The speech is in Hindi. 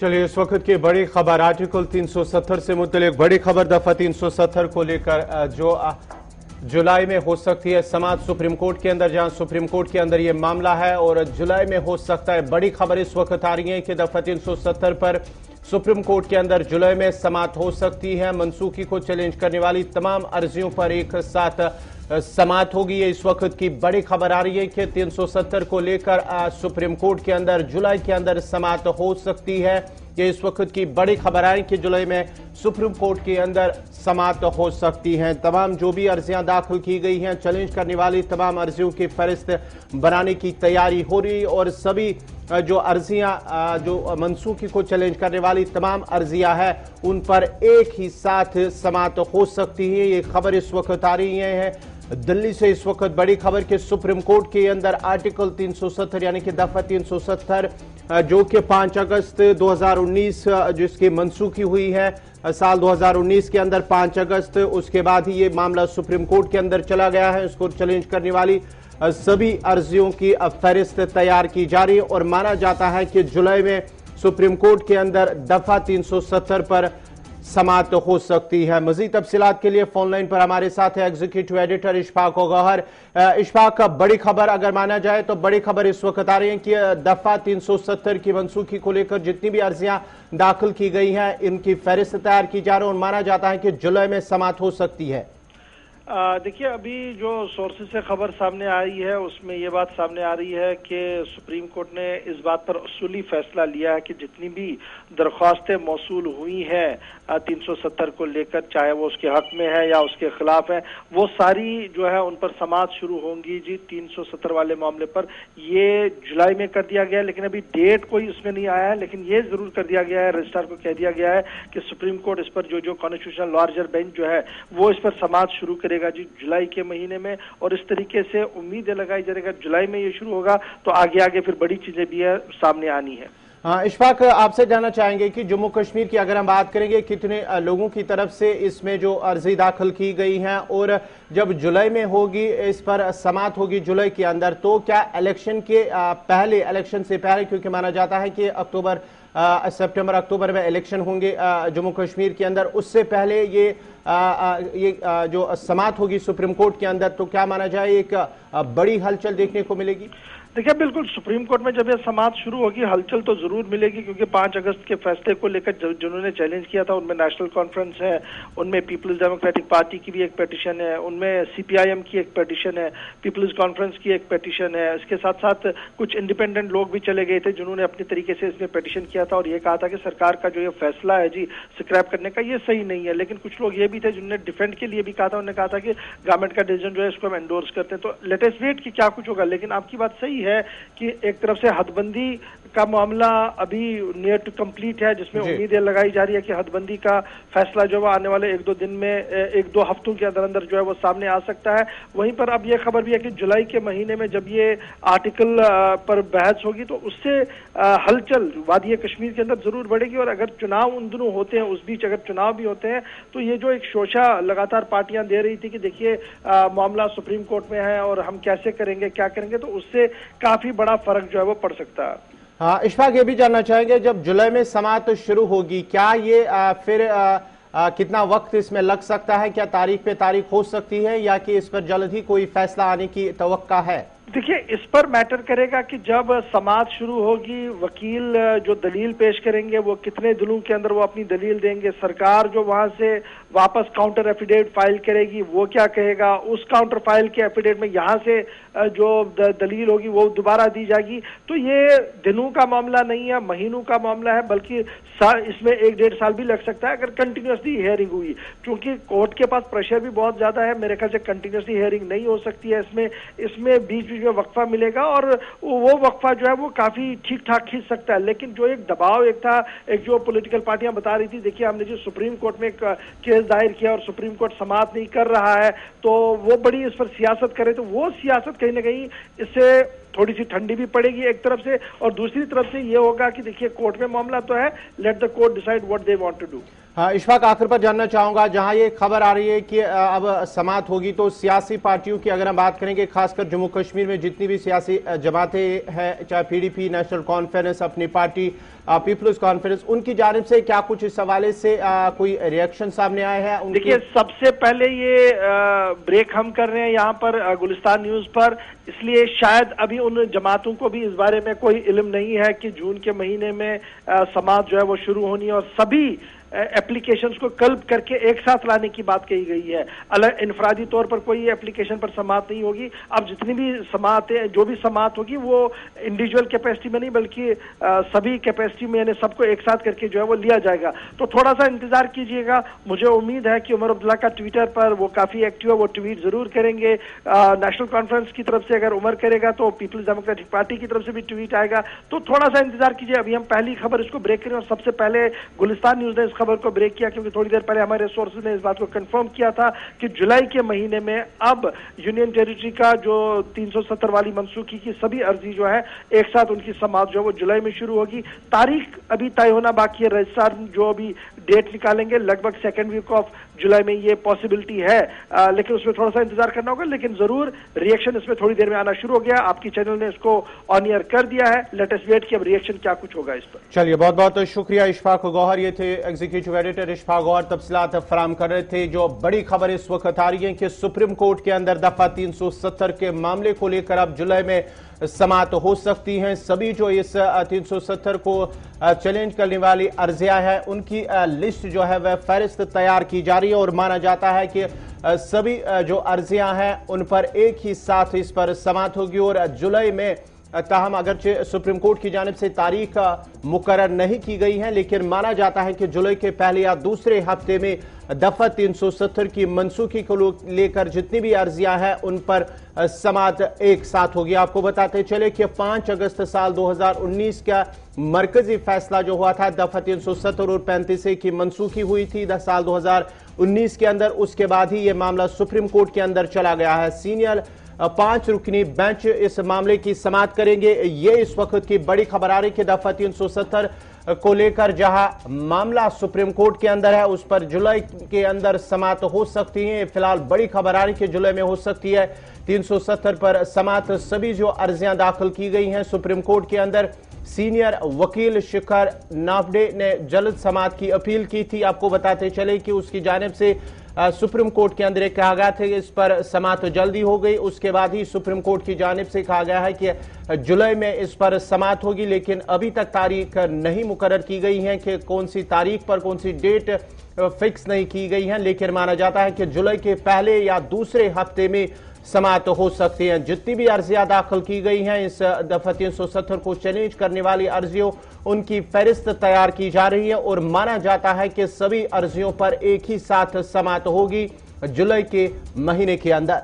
चलिए, इस वक्त की बड़ी खबर आर्टिकल 370 से मुतल्लिक बड़ी खबर दफा 370 को लेकर जो जुलाई में हो सकती है समाअत सुप्रीम कोर्ट के अंदर, जहां सुप्रीम कोर्ट के अंदर यह मामला है और जुलाई में हो सकता है। बड़ी खबर इस वक्त आ रही है कि दफा 370 पर सुप्रीम कोर्ट के अंदर जुलाई में समाअत हो सकती है। मनसूखी को चैलेंज करने वाली तमाम अर्जियों पर एक साथ समाअत होगी। ये इस वक्त की बड़ी खबर आ रही है कि 370 को लेकर सुप्रीम कोर्ट के अंदर जुलाई के अंदर समाअत हो सकती है। ये इस वक्त की बड़ी खबर आई कि जुलाई में सुप्रीम कोर्ट के अंदर समाअत हो सकती है। तमाम जो भी अर्जियां दाखिल की गई हैं, चैलेंज करने वाली तमाम अर्जियों की फहरिस्त बनाने की तैयारी हो रही और सभी जो अर्जियां जो मनसूखी को चैलेंज करने वाली तमाम अर्जियां हैं उन पर एक ही साथ समाअत हो सकती है। ये खबर इस वक्त आ रही है दिल्ली से। इस वक्त बड़ी खबर कि सुप्रीम कोर्ट के अंदर आर्टिकल 370 यानी कि दफा 370 जो कि 5 अगस्त 2019 जिसकी मनसूखी हुई है साल 2019 के अंदर 5 अगस्त, उसके बाद ही ये मामला सुप्रीम कोर्ट के अंदर चला गया है। इसको चैलेंज करने वाली सभी अर्जियों की फहरिस्त तैयार की जा रही है और माना जाता है कि जुलाई में सुप्रीम कोर्ट के अंदर दफा 370 पर समाअत हो सकती है। मजीद तफसीलात के लिए फोन लाइन पर हमारे साथ है एग्जीक्यूटिव एडिटर इशफाक गौहर। इशफाक, बड़ी खबर अगर माना जाए तो बड़ी खबर इस वक्त आ रही है कि दफा 370 की मनसूखी को लेकर जितनी भी अर्जियां दाखिल की गई हैं इनकी फहरिस्त तैयार की जा रही है और माना जाता है कि जुलाई में समाअत हो सकती है। देखिए, अभी जो सोर्सेज से खबर सामने आई है उसमें ये बात सामने आ रही है कि सुप्रीम कोर्ट ने इस बात पर उसूली फैसला लिया है कि जितनी भी दरख्वास्तें मौसूल हुई हैं 370 को लेकर, चाहे वो उसके हक में है या उसके खिलाफ है, वो सारी जो है उन पर समाअत शुरू होंगी जी 370 वाले मामले पर। ये जुलाई में कर दिया गया है, लेकिन अभी डेट कोई उसमें नहीं आया है। लेकिन ये जरूर कर दिया गया है, रजिस्ट्रार को कह दिया गया है कि सुप्रीम कोर्ट इस पर जो कॉन्स्टिट्यूशनल लार्जर बेंच जो है वो इस पर समाअत शुरू करेगा जी जुलाई के महीने में। और इस तरीके से उम्मीद लगाई जा रही है जुलाई में ये शुरू होगा तो आगे आगे फिर बड़ी चीजें भी है सामने आनी है। हाँ इशफाक, आपसे जानना चाहेंगे कि जम्मू कश्मीर की अगर हम बात करेंगे कितने लोगों की तरफ से इसमें जो अर्जी दाखिल की गई हैं और जब जुलाई में होगी इस पर समाअत होगी जुलाई के अंदर, तो क्या इलेक्शन के पहले, इलेक्शन से पहले, क्योंकि माना जाता है कि सितंबर अक्टूबर में इलेक्शन होंगे जम्मू कश्मीर के अंदर, उससे पहले ये जो समाअत होगी सुप्रीम कोर्ट के अंदर, तो क्या माना जाए एक बड़ी हलचल देखने को मिलेगी? देखिए, बिल्कुल सुप्रीम कोर्ट में जब यह समाअत शुरू होगी हलचल तो जरूर मिलेगी, क्योंकि 5 अगस्त के फैसले को लेकर जिन्होंने चैलेंज किया था उनमें नेशनल कॉन्फ्रेंस है, उनमें पीपल्स डेमोक्रेटिक पार्टी की भी एक पिटीशन है, उनमें सीपीआईएम की एक पिटीशन है, पीपल्स कॉन्फ्रेंस की एक पिटीशन है। इसके साथ साथ कुछ इंडिपेंडेंट लोग भी चले गए थे जिन्होंने अपने तरीके से इसमें पिटीशन किया था और ये कहा था कि सरकार का जो ये फैसला है जी स्क्रैप करने का, ये सही नहीं है। लेकिन कुछ लोग ये भी थे जिन्होंने डिफेंड के लिए भी कहा था, उन्होंने कहा था कि गवर्नमेंट का डिसीजन जो है इसको हम एंडोर्स करते हैं। तो लेटेस्ट वेट की क्या कुछ होगा। लेकिन आपकी बात सही है कि एक तरफ से हदबंदी का मामला अभी नियर टू कंप्लीट है, जिसमें उम्मीदें लगाई जा रही है कि हदबंदी का फैसला जो है आने वाले 1-2 दिन में, 1-2 हफ्तों के अंदर अंदर जो है वो सामने आ सकता है। वहीं पर अब ये खबर भी है कि जुलाई के महीने में जब ये आर्टिकल पर बहस होगी तो उससे हलचल वादी कश्मीर के अंदर जरूर बढ़ेगी। और अगर चुनाव उन दिनों होते हैं, उस बीच अगर चुनाव भी होते हैं, तो ये जो एक शोशा लगातार पार्टियां दे रही थी कि देखिए मामला सुप्रीम कोर्ट में है और हम कैसे करेंगे, क्या करेंगे, तो उससे काफी बड़ा फर्क जो है वो पड़ सकता है। हाँ इशफाक, ये भी जानना चाहेंगे जब जुलाई में समाअत शुरू होगी क्या ये फिर कितना वक्त इसमें लग सकता है? क्या तारीख पे तारीख हो सकती है या कि इस पर जल्द ही कोई फैसला आने की तवक्का है? देखिए, इस पर मैटर करेगा कि जब समाअत शुरू होगी वकील जो दलील पेश करेंगे वो कितने दिनों के अंदर वो अपनी दलील देंगे, सरकार जो वहां से वापस काउंटर एफिडेविट फाइल करेगी वो क्या कहेगा, उस काउंटर फाइल के एफिडेविट में यहाँ से जो दलील होगी वो दोबारा दी जाएगी। तो ये दिनों का मामला नहीं है, महीनों का मामला है, बल्कि इसमें 1-1.5 साल भी लग सकता है अगर कंटिन्यूसली हियरिंग हुई, क्योंकि कोर्ट के पास प्रेशर भी बहुत ज्यादा है। मेरे ख्याल से कंटिन्यूसली हियरिंग नहीं हो सकती है, इसमें बीच में वक्फा मिलेगा और वो वक्फा जो है वो काफी ठीक ठाक खींच सकता है। लेकिन जो एक दबाव एक था, एक जो पॉलिटिकल पार्टियां बता रही थी, देखिए हमने जो सुप्रीम कोर्ट में एक केस दायर किया और सुप्रीम कोर्ट समाअत नहीं कर रहा है, तो वो बड़ी इस पर सियासत करे, तो वो सियासत कहीं ना कहीं इससे थोड़ी सी ठंडी भी पड़ेगी एक तरफ से, और दूसरी तरफ से ये होगा कि देखिए कोर्ट में मामला तो है, let the court decide what they want to do. हाँ इशफाक, आखिर पर जानना चाहूंगा, जहां ये खबर आ रही है कि अब समाअत होगी तो सियासी पार्टियों की अगर हम बात करेंगे, खासकर जम्मू कश्मीर में जितनी भी सियासी जमातें हैं, चाहे पीडीपी, नेशनल कॉन्फ्रेंस, अपनी पार्टी पीपल्स कॉन्फ्रेंस, उनकी जानिब से क्या कुछ इस हवाले से कोई रिएक्शन सामने आए हैं? देखिए, सबसे पहले ये ब्रेक हम कर रहे हैं यहाँ पर गुलिस्तान न्यूज पर, इसलिए शायद अभी उन जमातों को भी इस बारे में कोई इल्म नहीं है कि जून के महीने में समात जो है वो शुरू होनी है, और सभी एप्लीकेशंस को कल्ब करके एक साथ लाने की बात कही गई है। अलग इनफरादी तौर पर कोई एप्लीकेशन पर समात नहीं होगी। अब जितनी भी समातें, जो भी समात होगी वो इंडिविजुअल कैपेसिटी में नहीं बल्कि सभी कैपेसिटी में, यानी सबको एक साथ करके जो है वो लिया जाएगा। तो थोड़ा सा इंतजार कीजिएगा। मुझे उम्मीद है कि उमर अब्दुल्ला का ट्विटर पर वो काफी एक्टिव है, वो ट्वीट जरूर करेंगे। नेशनल कॉन्फ्रेंस की तरफ से अगर उमर करेगा तो पीपल्स डेमोक्रेटिक पार्टी की तरफ से भी ट्वीट आएगा। तो थोड़ा सा इंतजार कीजिए। अभी हम पहली खबर इसको ब्रेक करें, और सबसे पहले गुलिस्तान न्यूज ने खबर को ब्रेक किया, क्योंकि थोड़ी देर पहले हमारे सोर्सेज ने इस बात को कंफर्म किया था कि जुलाई के महीने में अब यूनियन टेरिटरी का जो 370 वाली मनसूखी की सभी अर्जी जो है एक साथ उनकी समात जो है वो जुलाई में शुरू होगी। तारीख अभी तय होना बाकी है। रजिस्ट्रार जो अभी डेट निकालेंगे लगभग सेकेंड वीक ऑफ जुलाई में ये पॉसिबिलिटी है, लेकिन उसमें थोड़ा सा इंतजार करना होगा। लेकिन जरूर रिएक्शन इसमें थोड़ी देर में आना शुरू हो गया। आपकी चैनल ने इसको ऑन एयर कर दिया है। लेटेस्ट वेट की अब रिएक्शन क्या कुछ होगा इस पर। चलिए, बहुत बहुत शुक्रिया इशफाक गौहर, ये थे एग्जीक्यूटिव एडिटर इशफाक गौहर, तफसीलात फराम कर रहे थे। जो बड़ी खबर इस वक्त आ रही है कि सुप्रीम कोर्ट के अंदर दफा 370 के मामले को लेकर अब जुलाई में समात हो सकती हैं। सभी जो इस 370 को चैलेंज करने वाली अर्जियां हैं उनकी लिस्ट जो है वह फहरिस्त तैयार की जा रही है, और माना जाता है कि सभी जो अर्जियां हैं उन पर एक ही साथ इस पर समात होगी। और जुलाई में ताहम अगरचे सुप्रीम कोर्ट की जानिब से तारीख मुकर्रर नहीं की गई है, लेकिन माना जाता है कि जुलाई के पहले या दूसरे हफ्ते में दफा 370 की मनसूखी को लेकर जितनी भी अर्जियां हैं उन पर समात एक साथ होगी। आपको बताते चले कि 5 अगस्त साल 2019 का मरकजी फैसला जो हुआ था दफा 370 और 35 की मनसूखी हुई थी साल 2019 के अंदर, उसके बाद ही यह मामला सुप्रीम कोर्ट के अंदर चला गया है। सीनियर 5 रुकनी बेंच इस मामले की समात करेंगे। ये इस वक्त की बड़ी खबर आ रही कि दफा 370 को लेकर जहां मामला सुप्रीम कोर्ट के अंदर है उस पर जुलाई के अंदर समात हो सकती है। फिलहाल बड़ी खबर आ रही कि जुलाई में हो सकती है 370 पर समात। सभी जो अर्जियां दाखिल की गई हैं सुप्रीम कोर्ट के अंदर, सीनियर वकील शिखर नाफडे ने जल्द समात की अपील की थी। आपको बताते चले कि उसकी जानिब से सुप्रीम कोर्ट के अंदर कहा गया था कि इस पर समात जल्दी हो गई। उसके बाद ही सुप्रीम कोर्ट की जानिब से कहा गया है कि जुलाई में इस पर समात होगी, लेकिन अभी तक तारीख नहीं मुकर्रर की गई है कि कौन सी तारीख पर कौन सी डेट फिक्स नहीं की गई है। लेकिन माना जाता है कि जुलाई के पहले या दूसरे हफ्ते में समात हो सकती हैं। जितनी भी अर्जियां दाखिल की गई हैं इस दफा 370 को चैलेंज करने वाली अर्जियों, उनकी फहरिस्त तैयार की जा रही है, और माना जाता है कि सभी अर्जियों पर एक ही साथ समात होगी जुलाई के महीने के अंदर।